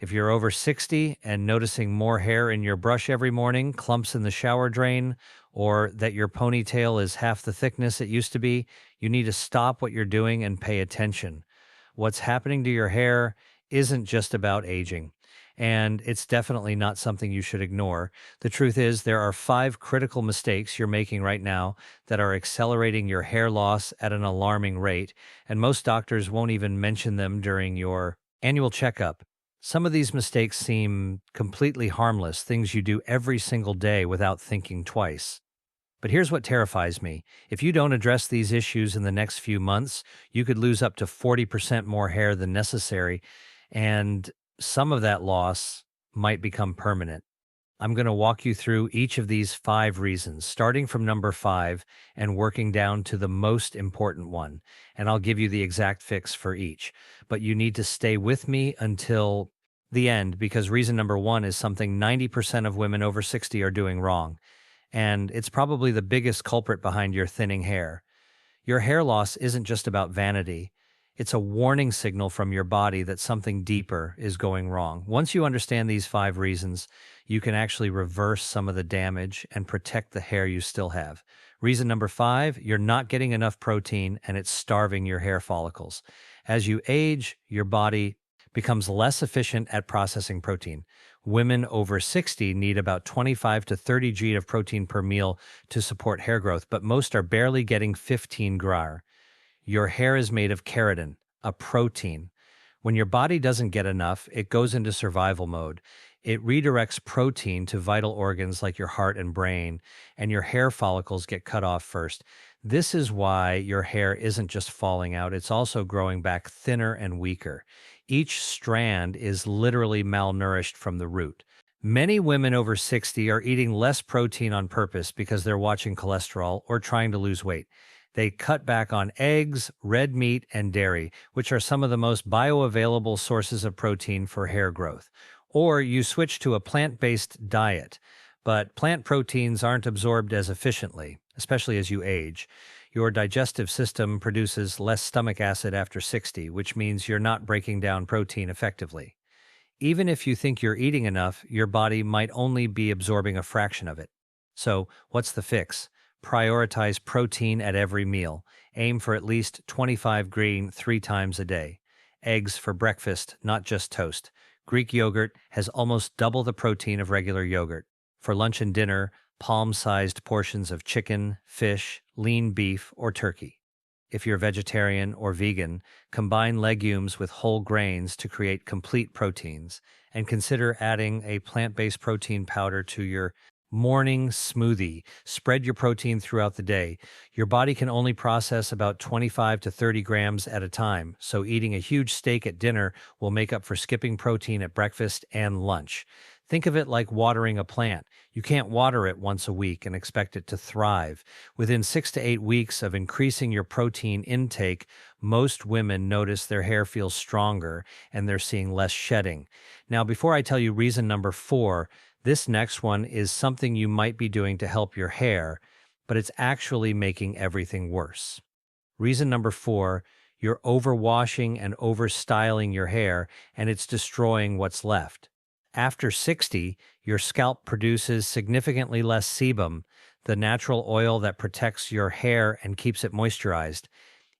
If you're over 60 and noticing more hair in your brush every morning, clumps in the shower drain, or that your ponytail is half the thickness it used to be, you need to stop what you're doing and pay attention. What's happening to your hair isn't just about aging, and it's definitely not something you should ignore. The truth is, there are 5 critical mistakes you're making right now that are accelerating your hair loss at an alarming rate, and most doctors won't even mention them during your annual checkup. Some of these mistakes seem completely harmless, things you do every single day without thinking twice. But here's what terrifies me. If you don't address these issues in the next few months, you could lose up to 40% more hair than necessary, and some of that loss might become permanent. I'm going to walk you through each of these 5 reasons, starting from number 5 and working down to the most important one. And I'll give you the exact fix for each. But you need to stay with me until the end because reason number 1 is something 90% of women over 60 are doing wrong. And it's probably the biggest culprit behind your thinning hair. Your hair loss isn't just about vanity. It's a warning signal from your body that something deeper is going wrong. Once you understand these 5 reasons, you can actually reverse some of the damage and protect the hair you still have. Reason number 5, you're not getting enough protein and it's starving your hair follicles. As you age, your body becomes less efficient at processing protein. Women over 60 need about 25 to 30 g of protein per meal to support hair growth, but most are barely getting 15 gr. Your hair is made of keratin, a protein. When your body doesn't get enough, it goes into survival mode. It redirects protein to vital organs like your heart and brain, and your hair follicles get cut off first. This is why your hair isn't just falling out, it's also growing back thinner and weaker. Each strand is literally malnourished from the root. Many women over 60 are eating less protein on purpose because they're watching cholesterol or trying to lose weight. They cut back on eggs, red meat, and dairy, which are some of the most bioavailable sources of protein for hair growth. Or you switch to a plant-based diet, but plant proteins aren't absorbed as efficiently, especially as you age. Your digestive system produces less stomach acid after 60, which means you're not breaking down protein effectively. Even if you think you're eating enough, your body might only be absorbing a fraction of it. So, what's the fix? Prioritize protein at every meal. Aim for at least 25 green 3 times a day. Eggs for breakfast, not just toast. Greek yogurt has almost double the protein of regular yogurt. For lunch and dinner, palm-sized portions of chicken, fish, lean beef, or turkey. If you're vegetarian or vegan, combine legumes with whole grains to create complete proteins, and consider adding a plant-based protein powder to your morning smoothie. Spread your protein throughout the day. Your body can only process about 25 to 30 grams at a time, so eating a huge steak at dinner will make up for skipping protein at breakfast and lunch. Think of it like watering a plant. You can't water it once a week and expect it to thrive. Within 6 to 8 weeks of increasing your protein intake, most women notice their hair feels stronger and they're seeing less shedding. Now, before I tell you reason number 4, this next one is something you might be doing to help your hair, but it's actually making everything worse. Reason number 4, you're overwashing and overstyling your hair, and it's destroying what's left. After 60, your scalp produces significantly less sebum, the natural oil that protects your hair and keeps it moisturized.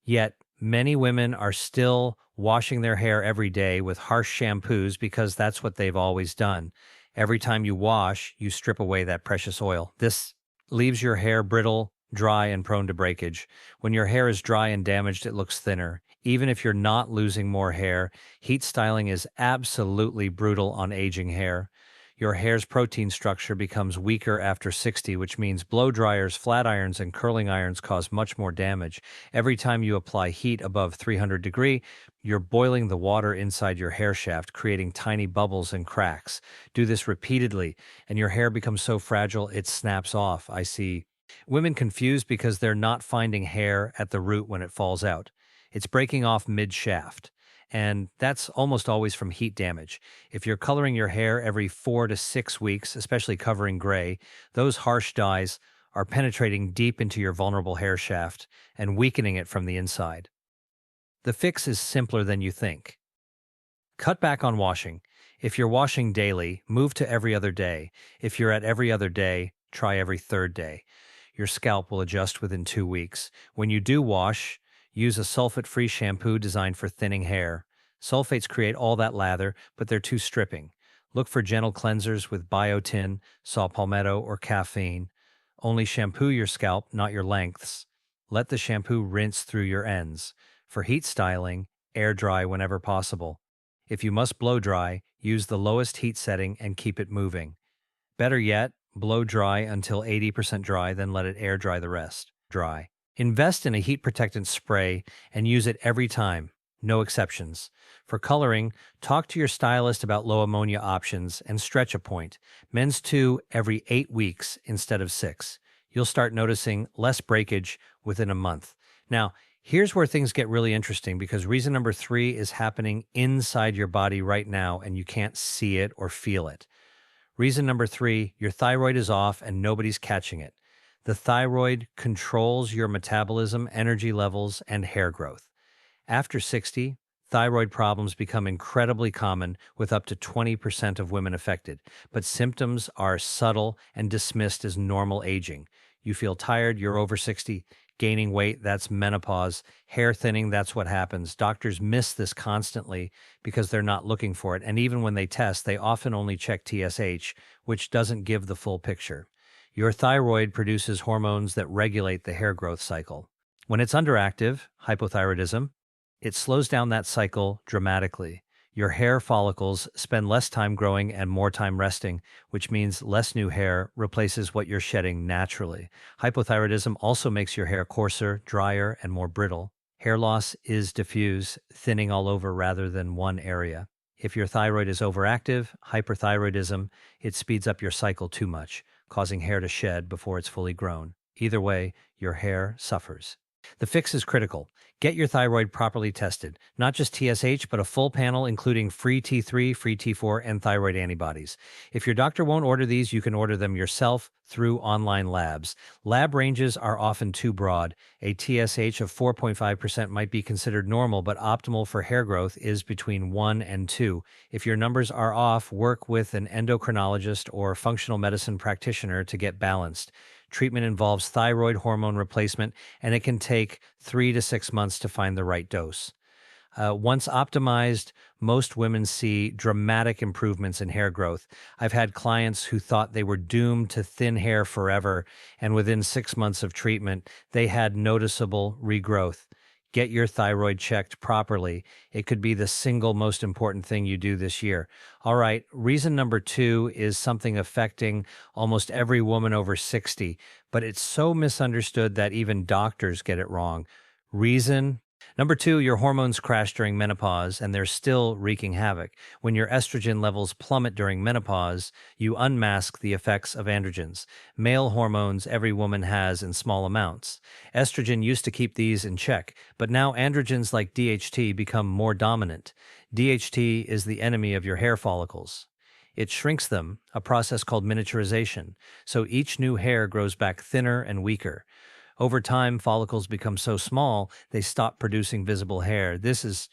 Yet, many women are still washing their hair every day with harsh shampoos because that's what they've always done. Every time you wash, you strip away that precious oil. This leaves your hair brittle, dry, and prone to breakage. When your hair is dry and damaged, it looks thinner. Even if you're not losing more hair, heat styling is absolutely brutal on aging hair. Your hair's protein structure becomes weaker after 60, which means blow dryers, flat irons, and curling irons cause much more damage. Every time you apply heat above 300 degrees, you're boiling the water inside your hair shaft, creating tiny bubbles and cracks. Do this repeatedly, and your hair becomes so fragile it snaps off. I see women confused because they're not finding hair at the root when it falls out. It's breaking off mid-shaft, and that's almost always from heat damage. If you're coloring your hair every 4 to 6 weeks, especially covering gray, those harsh dyes are penetrating deep into your vulnerable hair shaft and weakening it from the inside. The fix is simpler than you think. Cut back on washing. If you're washing daily, move to every other day. If you're at every other day, try every third day. Your scalp will adjust within 2 weeks. When you do wash, use a sulfate-free shampoo designed for thinning hair. Sulfates create all that lather, but they're too stripping. Look for gentle cleansers with biotin, saw palmetto, or caffeine. Only shampoo your scalp, not your lengths. Let the shampoo rinse through your ends. For heat styling, air dry whenever possible. If you must blow dry, use the lowest heat setting and keep it moving. Better yet, blow dry until 80% dry, then let it air dry the rest. Dry. Invest in a heat protectant spray and use it every time. No exceptions. For coloring, talk to your stylist about low ammonia options and stretch a point. Men's 2 every 8 weeks instead of 6. You'll start noticing less breakage within a month. Now, here's where things get really interesting because reason number 3 is happening inside your body right now and you can't see it or feel it. Reason number 3, your thyroid is off and nobody's catching it. The thyroid controls your metabolism, energy levels, and hair growth. After 60, thyroid problems become incredibly common with up to 20% of women affected, but symptoms are subtle and dismissed as normal aging. You feel tired, you're over 60, gaining weight, that's menopause, hair thinning, that's what happens. Doctors miss this constantly because they're not looking for it, and even when they test, they often only check TSH, which doesn't give the full picture. Your thyroid produces hormones that regulate the hair growth cycle. When it's underactive, hypothyroidism, it slows down that cycle dramatically. Your hair follicles spend less time growing and more time resting, which means less new hair replaces what you're shedding naturally. Hypothyroidism also makes your hair coarser, drier, and more brittle. Hair loss is diffuse, thinning all over rather than one area. If your thyroid is overactive, hyperthyroidism, it speeds up your cycle too much, causing hair to shed before it's fully grown. Either way, your hair suffers. The fix is critical. Get your thyroid properly tested, not just TSH, but a full panel including free T3, free T4, and thyroid antibodies. If your doctor won't order these, you can order them yourself through online labs. Lab ranges are often too broad. A TSH of 4.5% might be considered normal, but optimal for hair growth is between 1 and 2. If your numbers are off, work with an endocrinologist or functional medicine practitioner to get balanced. Treatment involves thyroid hormone replacement, and it can take 3 to 6 months to find the right dose. Once optimized, most women see dramatic improvements in hair growth. I've had clients who thought they were doomed to thin hair forever, and within 6 months of treatment, they had noticeable regrowth. Get your thyroid checked properly. It could be the single most important thing you do this year. All right, reason number 2 is something affecting almost every woman over 60, but it's so misunderstood that even doctors get it wrong. Reason number 2, your hormones crash during menopause and they're still wreaking havoc. When your estrogen levels plummet during menopause, you unmask the effects of androgens, male hormones every woman has in small amounts. Estrogen used to keep these in check, but now androgens like DHT become more dominant. DHT is the enemy of your hair follicles. It shrinks them, a process called miniaturization, so each new hair grows back thinner and weaker. Over time, follicles become so small, they stop producing visible hair. This is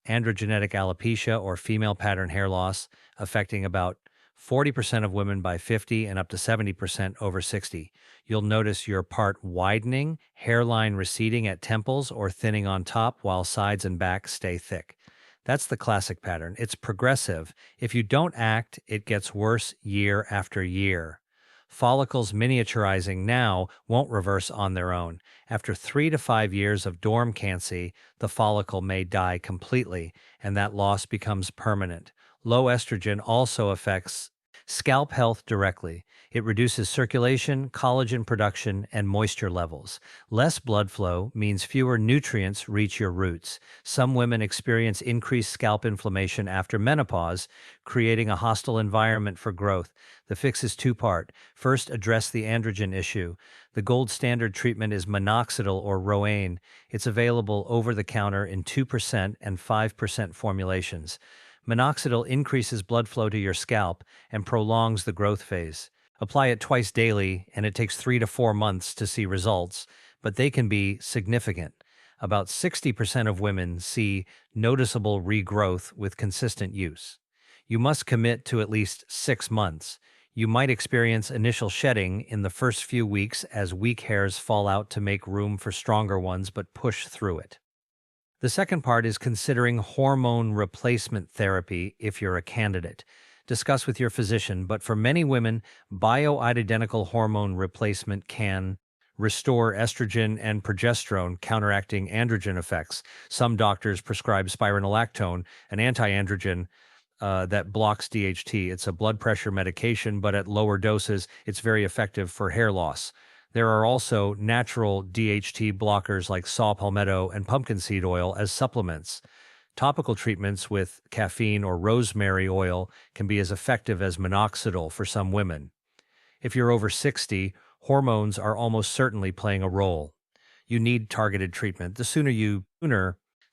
androgenetic alopecia or female pattern hair loss, affecting about 40% of women by 50 and up to 70% over 60. You'll notice your part widening, hairline receding at temples or thinning on top while sides and back stay thick. That's the classic pattern. It's progressive. If you don't act, it gets worse year after year. Follicles miniaturizing now won't reverse on their own. After 3 to 5 years of dormancy, the follicle may die completely, and that loss becomes permanent. Low estrogen also affects scalp health directly. It reduces circulation, collagen production, and moisture levels. Less blood flow means fewer nutrients reach your roots. Some women experience increased scalp inflammation after menopause, creating a hostile environment for growth. The fix is two-part. First, address the androgen issue. The gold standard treatment is minoxidil or Roaine. It's available over the counter in 2% and 5% formulations. Minoxidil increases blood flow to your scalp and prolongs the growth phase. Apply it twice daily, and it takes 3 to 4 months to see results, but they can be significant. About 60% of women see noticeable regrowth with consistent use. You must commit to at least 6 months. You might experience initial shedding in the first few weeks as weak hairs fall out to make room for stronger ones, but push through it. The second part is considering hormone replacement therapy if you're a candidate. Discuss with your physician, but for many women, bioidentical hormone replacement can restore estrogen and progesterone, counteracting androgen effects. Some doctors prescribe spironolactone, an anti-androgen that blocks DHT. It's a blood pressure medication, but at lower doses, it's very effective for hair loss. There are also natural DHT blockers like saw palmetto and pumpkin seed oil as supplements. Topical treatments with caffeine or rosemary oil can be as effective as minoxidil for some women. If you're over 60, hormones are almost certainly playing a role. You need targeted treatment. The sooner you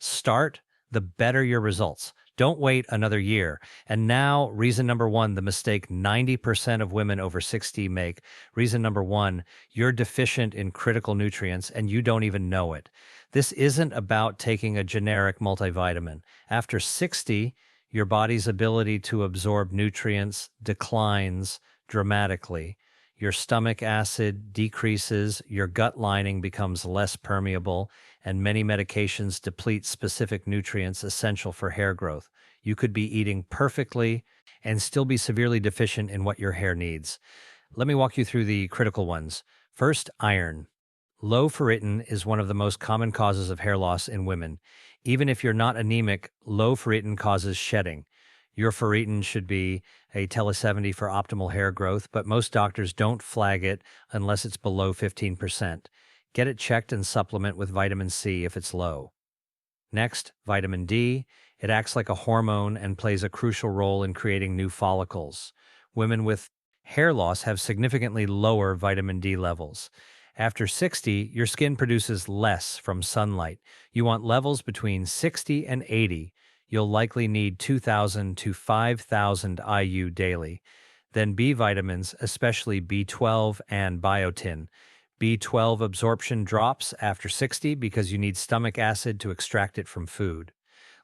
start, the better your results. Don't wait another year. And now, reason number one, the mistake 90% of women over 60 make. Reason number one, you're deficient in critical nutrients and you don't even know it. This isn't about taking a generic multivitamin. After 60, your body's ability to absorb nutrients declines dramatically. Your stomach acid decreases, your gut lining becomes less permeable, and many medications deplete specific nutrients essential for hair growth. You could be eating perfectly and still be severely deficient in what your hair needs. Let me walk you through the critical ones. First, iron. Low ferritin is one of the most common causes of hair loss in women. Even if you're not anemic, low ferritin causes shedding. Your ferritin should be a tele-70 for optimal hair growth, but most doctors don't flag it unless it's below 15%. Get it checked and supplement with vitamin C if it's low. Next, vitamin D. It acts like a hormone and plays a crucial role in creating new follicles. Women with hair loss have significantly lower vitamin D levels. After 60, your skin produces less from sunlight. You want levels between 60 and 80. You'll likely need 2,000 to 5,000 IU daily. Then B vitamins, especially B12 and biotin. B12 absorption drops after 60 because you need stomach acid to extract it from food.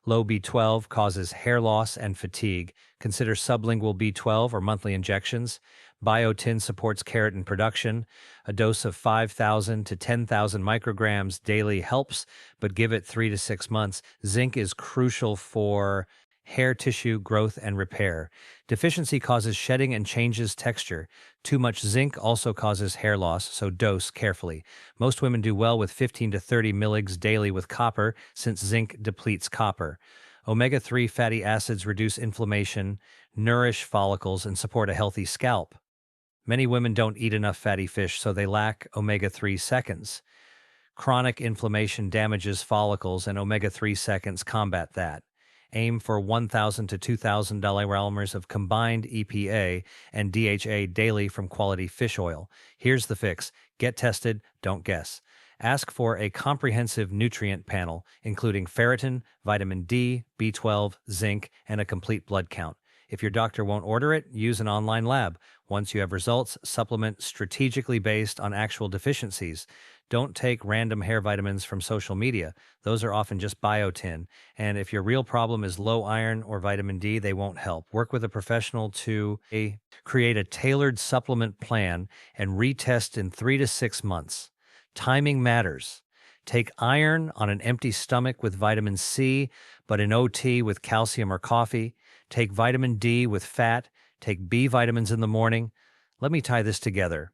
Low B12 causes hair loss and fatigue. Consider sublingual B12 or monthly injections. Biotin supports keratin production. A dose of 5,000 to 10,000 micrograms daily helps, but give it 3 to 6 months. Zinc is crucial for hair tissue growth and repair. Deficiency causes shedding and changes texture. Too much zinc also causes hair loss, so dose carefully. Most women do well with 15 to 30 milligs daily with copper, since zinc depletes copper. Omega-3 fatty acids reduce inflammation, nourish follicles, and support a healthy scalp. Many women don't eat enough fatty fish, so they lack omega-3 seconds. Chronic inflammation damages follicles, and omega-3 seconds combat that. Aim for 1,000 to 2,000 milliliters of combined EPA and DHA daily from quality fish oil. Here's the fix. Get tested, don't guess. Ask for a comprehensive nutrient panel, including ferritin, vitamin D, B12, zinc, and a complete blood count. If your doctor won't order it, use an online lab. Once you have results, supplement strategically based on actual deficiencies. Don't take random hair vitamins from social media. Those are often just biotin. And if your real problem is low iron or vitamin D, they won't help. Work with a professional to create a tailored supplement plan and retest in 3 to 6 months. Timing matters. Take iron on an empty stomach with vitamin C, but in OT with calcium or coffee. Take vitamin D with fat. Take B vitamins in the morning. Let me tie this together.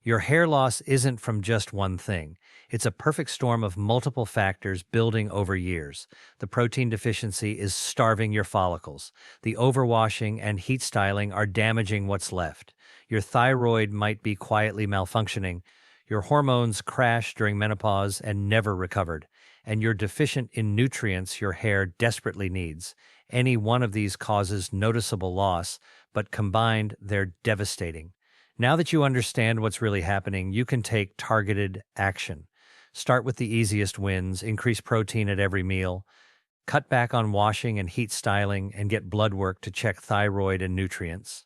Your hair loss isn't from just one thing. It's a perfect storm of multiple factors building over years. The protein deficiency is starving your follicles. The overwashing and heat styling are damaging what's left. Your thyroid might be quietly malfunctioning. Your hormones crashed during menopause and never recovered. And you're deficient in nutrients your hair desperately needs. Any one of these causes noticeable loss, but combined, they're devastating. Now that you understand what's really happening, you can take targeted action. Start with the easiest wins, increase protein at every meal, cut back on washing and heat styling, and get blood work to check thyroid and nutrients.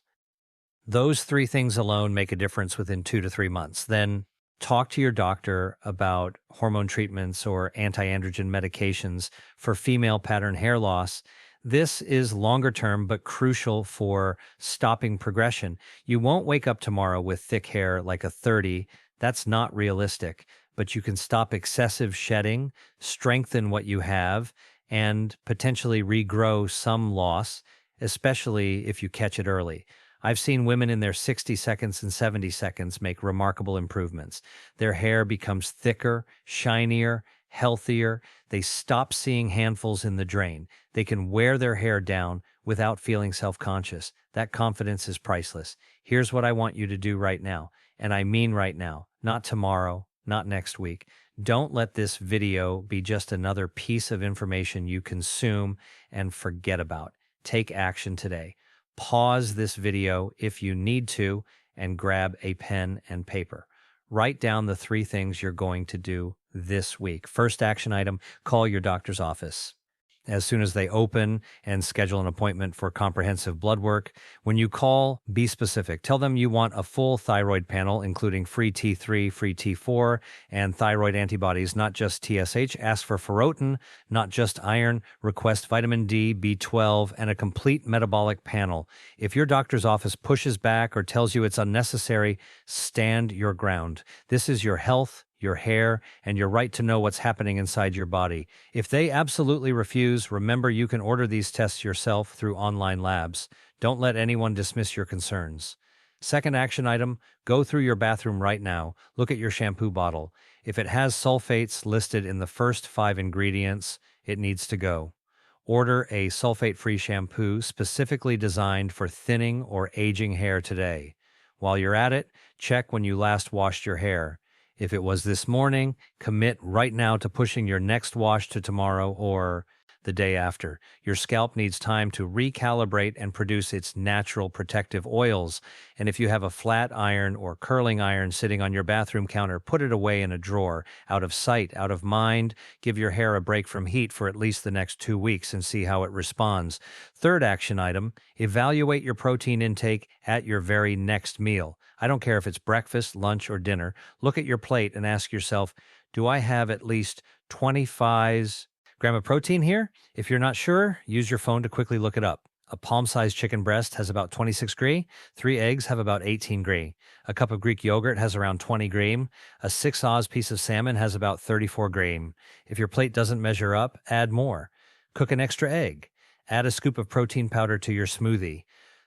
Those 3 things alone make a difference within 2 to 3 months. Then talk to your doctor about hormone treatments or anti-androgen medications for female pattern hair loss. This is longer term, but crucial for stopping progression. You won't wake up tomorrow with thick hair like a 30. That's not realistic, but you can stop excessive shedding, strengthen what you have, and potentially regrow some loss, especially if you catch it early. I've seen women in their 60 seconds and 70 seconds make remarkable improvements. Their hair becomes thicker, shinier, healthier. They stop seeing handfuls in the drain. They can wear their hair down without feeling self-conscious. That confidence is priceless. Here's what I want you to do right now, and I mean right now, not tomorrow, not next week. Don't let this video be just another piece of information you consume and forget about. Take action today. Pause this video if you need to and grab a pen and paper. Write down the 3 things you're going to do this week. First action item, call your doctor's office as soon as they open and schedule an appointment for comprehensive blood work. When you call, be specific. Tell them you want a full thyroid panel, including free T3, free T4, and thyroid antibodies, not just TSH. Ask for ferritin, not just iron. Request vitamin D, B12, and a complete metabolic panel. If your doctor's office pushes back or tells you it's unnecessary, stand your ground. This is your health, your hair, and your right to know what's happening inside your body. If they absolutely refuse, remember you can order these tests yourself through online labs. Don't let anyone dismiss your concerns. Second action item, go through your bathroom right now. Look at your shampoo bottle. If it has sulfates listed in the first 5 ingredients, it needs to go. Order a sulfate-free shampoo specifically designed for thinning or aging hair today. While you're at it, check when you last washed your hair. If it was this morning, commit right now to pushing your next wash to tomorrow or the day after. Your scalp needs time to recalibrate and produce its natural protective oils. And if you have a flat iron or curling iron sitting on your bathroom counter, put it away in a drawer, out of sight, out of mind. Give your hair a break from heat for at least the next 2 weeks and see how it responds. Third action item, evaluate your protein intake at your very next meal. I don't care if it's breakfast, lunch, or dinner. Look at your plate and ask yourself, do I have at least 25 grams of protein here? If you're not sure, use your phone to quickly look it up. A palm-sized chicken breast has about 26 gray. 3 eggs have about 18 gray. A cup of Greek yogurt has around 20 gram. A 6 Oz piece of salmon has about 34 gram. If your plate doesn't measure up, add more. Cook an extra egg. Add a scoop of protein powder to your smoothie.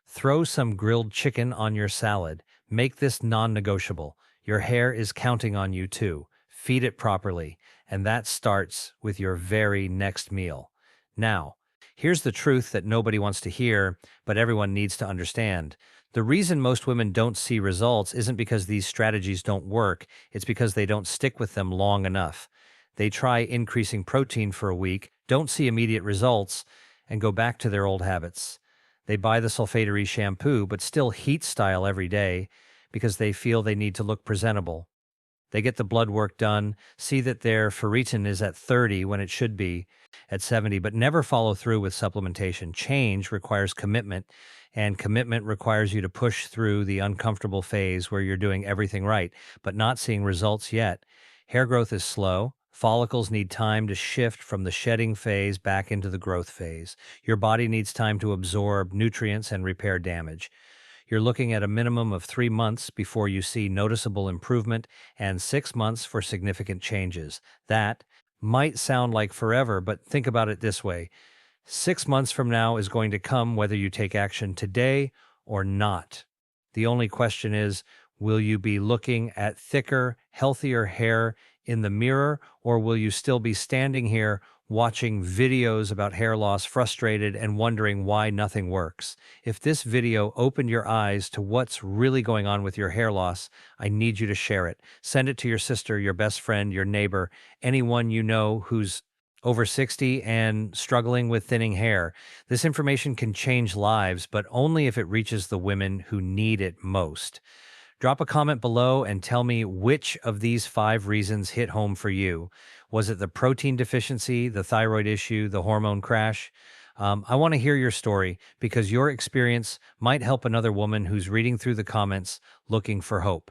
Throw some grilled chicken on your salad. Make this non-negotiable. Your hair is counting on you too. Feed it properly, and that starts with your very next meal. Now, here's the truth that nobody wants to hear, but everyone needs to understand. The reason most women don't see results isn't because these strategies don't work, it's because they don't stick with them long enough. They try increasing protein for a week, don't see immediate results, and go back to their old habits. They buy the sulfate-free shampoo, but still heat style every day because they feel they need to look presentable. They get the blood work done, see that their ferritin is at 30 when it should be at 70, but never follow through with supplementation. Change requires commitment, and commitment requires you to push through the uncomfortable phase where you're doing everything right, but not seeing results yet. Hair growth is slow. Follicles need time to shift from the shedding phase back into the growth phase. Your body needs time to absorb nutrients and repair damage. You're looking at a minimum of 3 months before you see noticeable improvement and 6 months for significant changes. That might sound like forever, but think about it this way. 6 months from now is going to come whether you take action today or not. The only question is, will you be looking at thicker, healthier hair in the mirror, or will you still be standing here watching videos about hair loss, frustrated and wondering why nothing works? If this video opened your eyes to what's really going on with your hair loss, I need you to share it. Send it to your sister, your best friend, your neighbor, anyone you know who's over 60 and struggling with thinning hair. This information can change lives, but only if it reaches the women who need it most. Drop a comment below and tell me which of these 5 reasons hit home for you. Was it the protein deficiency, the thyroid issue, the hormone crash? I want to hear your story because your experience might help another woman who's reading through the comments looking for hope.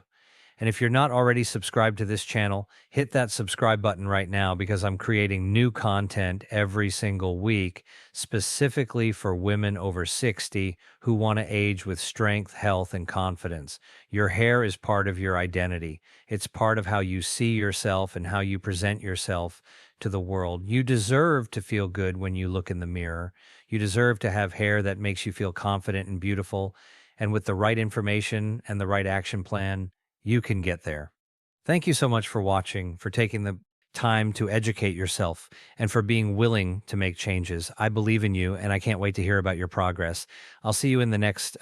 And if you're not already subscribed to this channel, hit that subscribe button right now because I'm creating new content every single week, specifically for women over 60 who want to age with strength, health, and confidence. Your hair is part of your identity. It's part of how you see yourself and how you present yourself to the world. You deserve to feel good when you look in the mirror. You deserve to have hair that makes you feel confident and beautiful. And with the right information and the right action plan, you can get there. Thank you so much for watching, for taking the time to educate yourself, and for being willing to make changes. I believe in you, and I can't wait to hear about your progress. I'll see you in the next